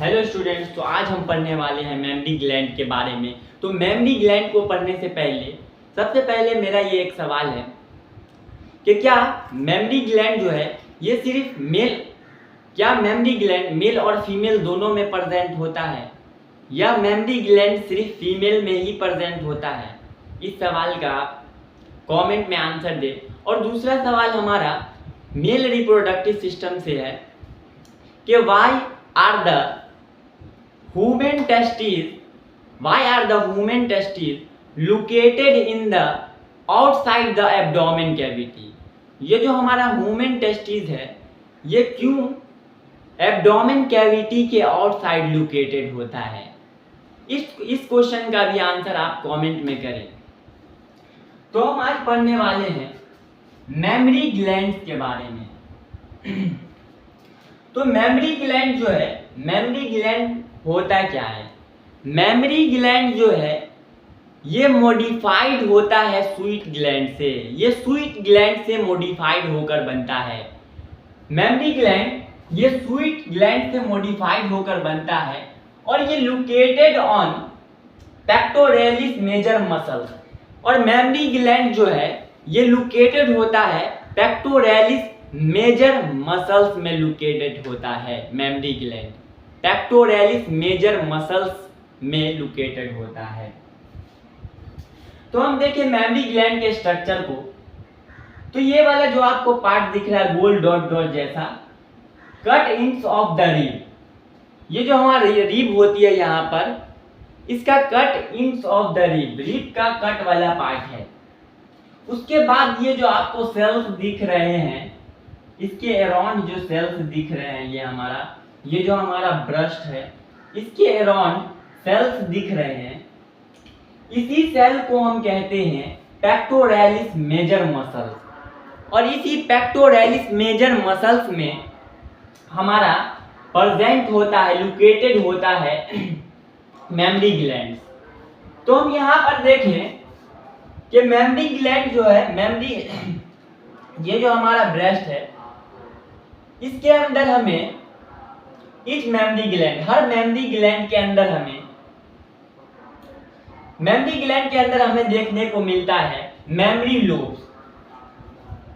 Hello students, तो आज हम पढ़ने वाले हैं मेमरी ग्लैंड के बारे में। तो मेमरी ग्लैंड को पढ़ने से पहले सबसे पहले मेरा ये एक सवाल है कि क्या मेमरी ग्लैंड जो है ये सिर्फ मेमरी ग्लैंड मेल और फीमेल दोनों में प्रेजेंट होता है या मेमरी ग्लैंड सिर्फ फीमेल में ही प्रेजेंट होता है? इस सवाल का आप कमेंट में आंसर दें। और दूसरा सवाल हमारा मेल रिप्रोडक्टिव सिस्टम से है कि why are the human testis located in the outside the abdomen cavity? ये जो हमारा ह्यूमन टेस्टिस है ये क्यों एब्डोमेन कैविटी के आउटसाइड लोकेटेड होता है? इस क्वेश्चन का भी आंसर आप कमेंट में करें। तो हम आज पढ़ने वाले हैं मेमरी ग्लैंड के बारे में। तो मेमरी ग्लैंड जो है, मेमरी ग्लैंड होता क्या है? मेमरी ग्लैंड जो है ये मॉडिफाइड होता है स्वीट ग्लैंड से। ये स्वीट ग्लैंड से मॉडिफाइड होकर बनता है। मेमरी ग्लैंड ये स्वीट ग्लैंड से मॉडिफाइड होकर बनता है और ये located on pectoralis major muscle. और मेमरी ग्लैंड जो है ये लोकेटेड होता है पेक्टोरेलिस मेजर मसल्स में लोकेटेड होता है। Mammary gland pectoralis major muscles में लोकेटेड होता है। तो हम देखें मेमरी ग्लैंड के स्ट्रक्चर को। तो ये वाला जो आपको पार्ट दिख रहा है गोल डॉट डॉट जैसा, cut inch of the rib, ये जो हमारी रिब होती है यहाँ पर, इसका cut inch of the rib का कट वाला पार्ट है। उसके बाद ये जो आपको सेल्स दिख रहे हैं, इसके अराउंड जो सेल्स दिख रहे हैं, ये जो हमारा ब्रेस्ट है इसके अराउंड सेल्स दिख रहे हैं। इसी सेल को हम कहते हैं पेक्टोरेलिस मेजर मसल्स। और इसी पेक्टोरेलिस मेजर मसल्स में हमारा प्रेजेंट होता है, लोकेटेड होता है मेमरी ग्लैंड। तो हम यहाँ पर देखें कि मेमरी ग्लैंड जो है, ये जो हमारा ब्रेस्ट है इसके अंदर हमें इस मेमरी ग्लैंड, हर मेमरी ग्लैंड के अंदर हमें देखने को मिलता है मेमरी लोब्स।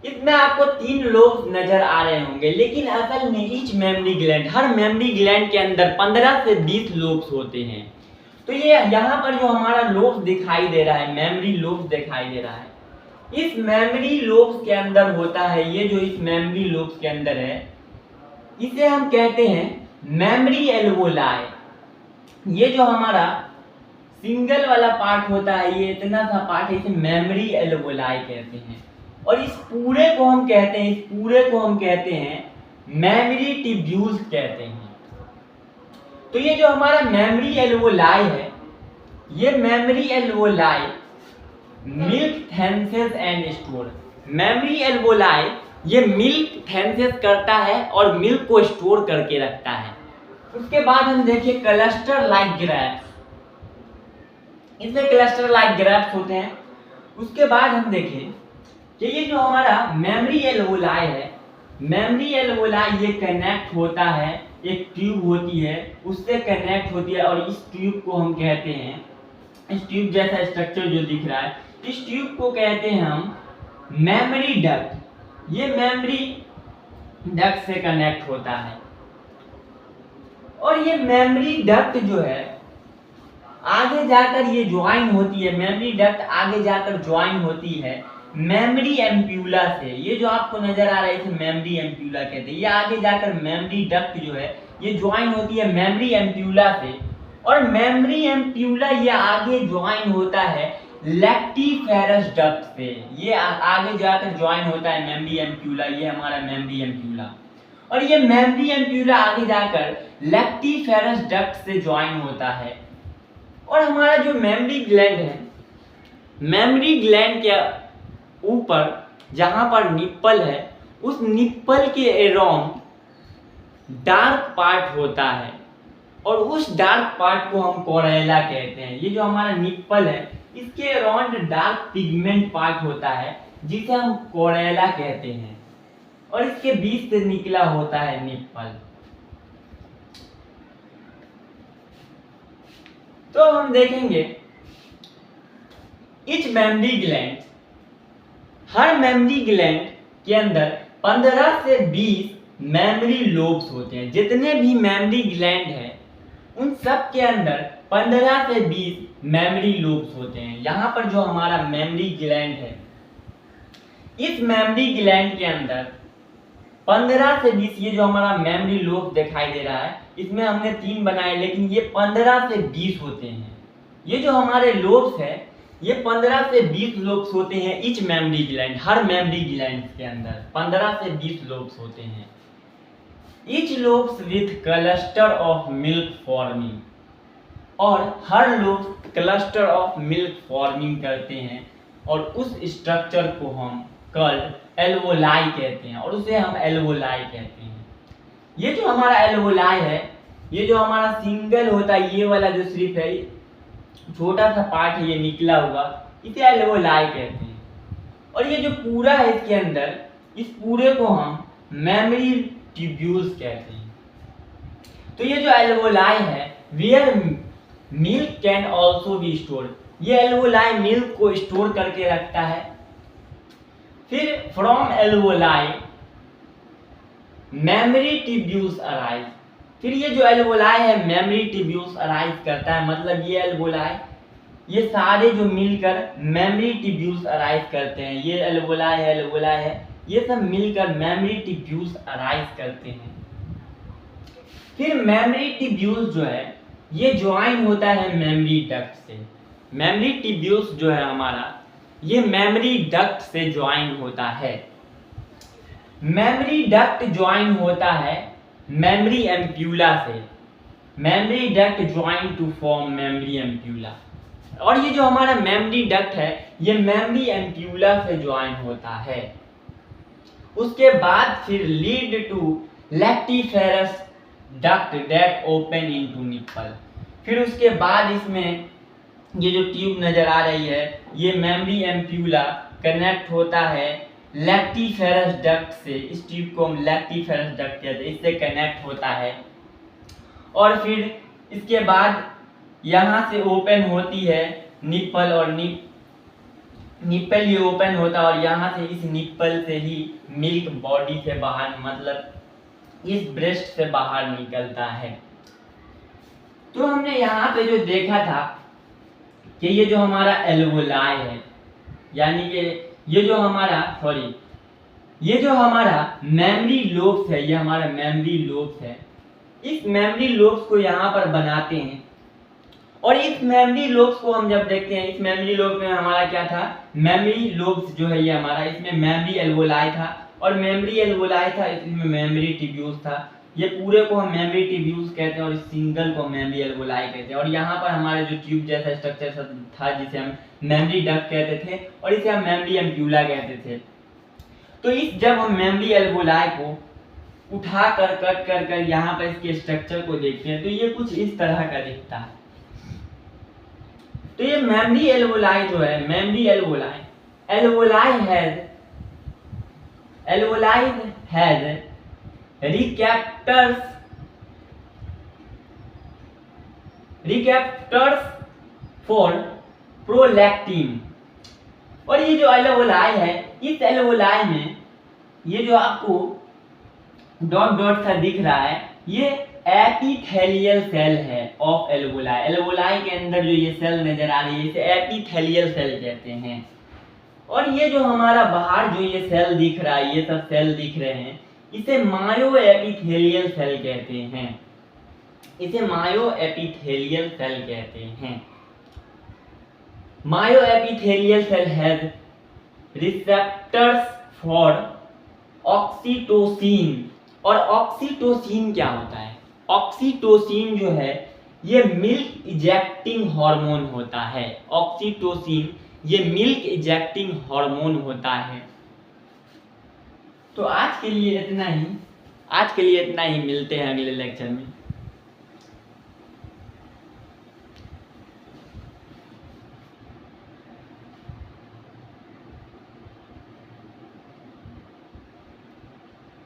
इसमें आपको 3 लोब्स नजर आ रहे होंगे, लेकिन असल में ईच मेमरी ग्लैंड, हर मेमरी ग्लैंड के अंदर 15 से 20 लोब्स होते हैं। तो ये यहाँ पर जो हमारा लोब्स दिखाई दे रहा है, मेमरी लोब्स दिखाई दे रहा है, इस मेमरी लोब्स के अंदर होता है, ये जो इस मेमरी लोब्स के अंदर है इसे हम कहते हैं मेमरी एल्वोलाई। ये जो हमारा सिंगल वाला पार्ट होता है, ये इतना सा पार्ट है, इसे मेमरी एल्वोलाई कहते हैं। और इस पूरे को हम कहते हैं मेमरी ट्यूब्यूल्स कहते हैं। तो ये जो हमारा मेमरी एल्वोलाई है, ये mammary alveoli milk synthesis and store. Mammary alveoli ये मिल्क थेंसेस करता है और मिल्क को स्टोर करके रखता है। उसके बाद हम देखें क्लस्टर लाइक ग्रैप्स, इसमें क्लस्टर लाइक ग्रैप्स होते हैं। उसके बाद हम देखें कि ये जो हमारा मेमरी एल्वोलाई है, मेमरी एल्वोलाई ये कनेक्ट होता है, एक ट्यूब होती है उससे कनेक्ट होती है। और इस ट्यूब को हम कहते हैं, इस ट्यूब जैसा स्ट्रक्चर जो दिख रहा है, इस ट्यूब को कहते हैं हम मेमरी डक्ट। ये मेमरी डक्ट से कनेक्ट होता है। और ये मेमरी डक्ट जो है आगे जाकर ये ज्वाइन होती है, मेमरी डक्ट आगे जाकर ज्वाइन होती है मेमरी एम्प्यूला से। ये जो आपको नजर आ रहा है इसे मेमरी एम्प्यूला कहते हैं। ये आगे जाकर मेमरी डक्ट जो है ये ज्वाइन होती है मेमरी एम्प्यूला से। और मेमरी एम्प्यूला ये आगे ज्वाइन होता है लैक्टिफेरस डक्ट से। ये आगे जाकर ज्वाइन होता है मेमरी एम्प्यूला, ये हमारा मेमरी एम्प्यूला। और ये मेमरी एम्प्यूला आगे जाकर लैक्टिफेरस डक्ट से ज्वाइन होता है। और हमारा जो मेमरी ग्लैंड है, मेमरी ग्लैंड के ऊपर जहां पर निप्पल है, उस निप्पल के अराउंड डार्क पार्ट होता है और उस डार्क पार्ट को हम कोरेला कहते हैं। ये जो हमारा निप्पल है इसके अराउंड डार्क पिगमेंट पार्ट होता है जिसे हम कोरेला कहते हैं और इसके बीच से निकला होता है निप्पल। तो हम देखेंगे इच मेमरी ग्लैंड, हर मेमरी ग्लैंड के अंदर 15 से 20 मेमरी लोब्स होते हैं। जितने भी मेमरी ग्लैंड हैं उन सब के अंदर 15 से 20 मेमरी लोब्स होते हैं। यहाँ पर जो हमारा मेमरी ग्लैंड है, इस मेमरी ग्लैंड के अंदर 15 से 20, ये जो हमारा मेमरी लोब दिखाई दे रहा है इसमें हमने 3 बनाए, लेकिन ये 15 से 20 होते हैं। ये जो हमारे लोब्स है ये 15 से 20 लोब्स होते हैं इच मेमरी ग्लैंड, हर मेमरी ग्लैंड के अंदर 15 से 20 लोब्स होते हैं। Each lobes with cluster of milk forming, और हर lobes cluster of milk forming करते हैं और उस स्ट्रक्चर को हम कल्ड एल्वोलाई कहते हैं और उसे हम एल्वोलाई कहते हैं। ये जो हमारा एल्वोलाई है, ये जो हमारा सिंगल होता है, ये वाला जो सिर्फ है छोटा सा पार्ट है ये निकला हुआ, इसे एल्वोलाई कहते हैं। और ये जो पूरा है इसके अंदर, इस पूरे को हम मेमोरी ट्यूब्यूल्स कहते हैं। तो ये जो एल्वोलाई है, where milk can also be stored, ये एल्वोलाई मिल्क को स्टोर करके रखता है। फिर from alveoli mammary tubules arise, फिर ये जो एल्वोलाई है मेमोरी ट्यूब्यूल्स अराइज करता है, मतलब ये एल्वोलाई ये सारे जो मिलकर मेमोरी ट्यूब्यूल्स अराइज करते हैं। ये एल्वोलाई है, ये सब मिलकर मेमोरी ट्यूब्यूल्स अराइज करते हैं। फिर मेमोरी ट्यूब्यूल्स जो है ये ज्वाइन होता है मेमोरी डक्ट से। मेमोरी ट्यूब्यूल्स जो है हमारा ये मेमोरी डक्ट से ज्वाइन होता है। मेमोरी डक्ट ज्वाइन होता है मेमोरी एम्प्यूला से। Mammary duct join to form mammary ampulla, और ये जो हमारा मेमोरी डक्ट है ये मेमोरी एम्प्यूला से ज्वाइन होता है। उसके बाद फिर lead to lactiferous duct that open into nipple. फिर उसके बाद इसमें ये जो ट्यूब नजर आ रही है ये मेमोरी एम्प्यूला कनेक्ट होता है लैक्टिफेरस डक्ट से। इस ट्यूब को हम लैक्टिफेरस डक्ट कहते हैं, इससे कनेक्ट होता है। और फिर इसके बाद यहाँ से ओपन होती है निप्पल, और निप्पल ये ओपन होता है और यहाँ से इस निप्पल से ही मिल्क बॉडी से बाहर, मतलब इस ब्रेस्ट से बाहर निकलता है। तो हमने यहाँ पे जो देखा था कि ये जो हमारा एल्वोलाई है, यानी कि ये जो हमारा मेमोरी लोब्स है, ये हमारा मेमोरी लोब्स है। इस मेमोरी लोब्स को यहाँ पर बनाते हैं, और इस मेमोरी लोब्स को हम जब देखते हैं, इस मेमोरी लोब में हमारा क्या था, मेमोरी लोब्स जो है ये हमारा, इसमें मेमोरी एल्वोलाई था और मेमोरी एल्वोलाई था, इसमें मेमोरी ट्यूब्यूल्स था। ये पूरे को हम मेमोरी ट्यूब्यूल्स कहते हैं और इस सिंगल को मेमोरी एल्वोलाई कहते हैं। और यहाँ पर हमारे जो ट्यूब जैसा स्ट्रक्चर था जिसे हम मेमोरी डक्ट कहते थे और इसे हम मेमोरी एम्प्यूला कहते थे। तो इस जब हम मेमोरी एल्वोलाई को उठा कर कट कर कर यहाँ पर इसके स्ट्रक्चर को देखते हैं तो ये कुछ इस तरह का दिखता है। तो ये मेमोरी एल्वोलाई जो है, memory alveoli has receptors for prolactin. और ये जो एल्वोलाई है, इस एल्वोलाई में ये जो आपको डॉट डॉट सा दिख रहा है ये एपिथेलियल सेल है ऑफ एल्वोलाई। एल्वोलाई के अंदर जो ये सेल नजर आ रही है इसे एपिथेलियल सेल कहते हैं। और ये जो हमारा बाहर जो ये सेल दिख रहा है, ये सब सेल दिख रहे हैं, इसे मायो एपिथेलियल सेल कहते हैं। इसे मायो एपिथेलियल सेल कहते हैं। Myo epithelial cell has receptors for oxytocin. और ऑक्सीटोसिन क्या होता है? ऑक्सीटोसिन जो है ये मिल्क इजेक्टिंग हार्मोन होता है। ऑक्सीटोसिन ये मिल्क इजेक्टिंग हार्मोन होता है। तो आज के लिए इतना ही, मिलते हैं अगले लेक्चर में।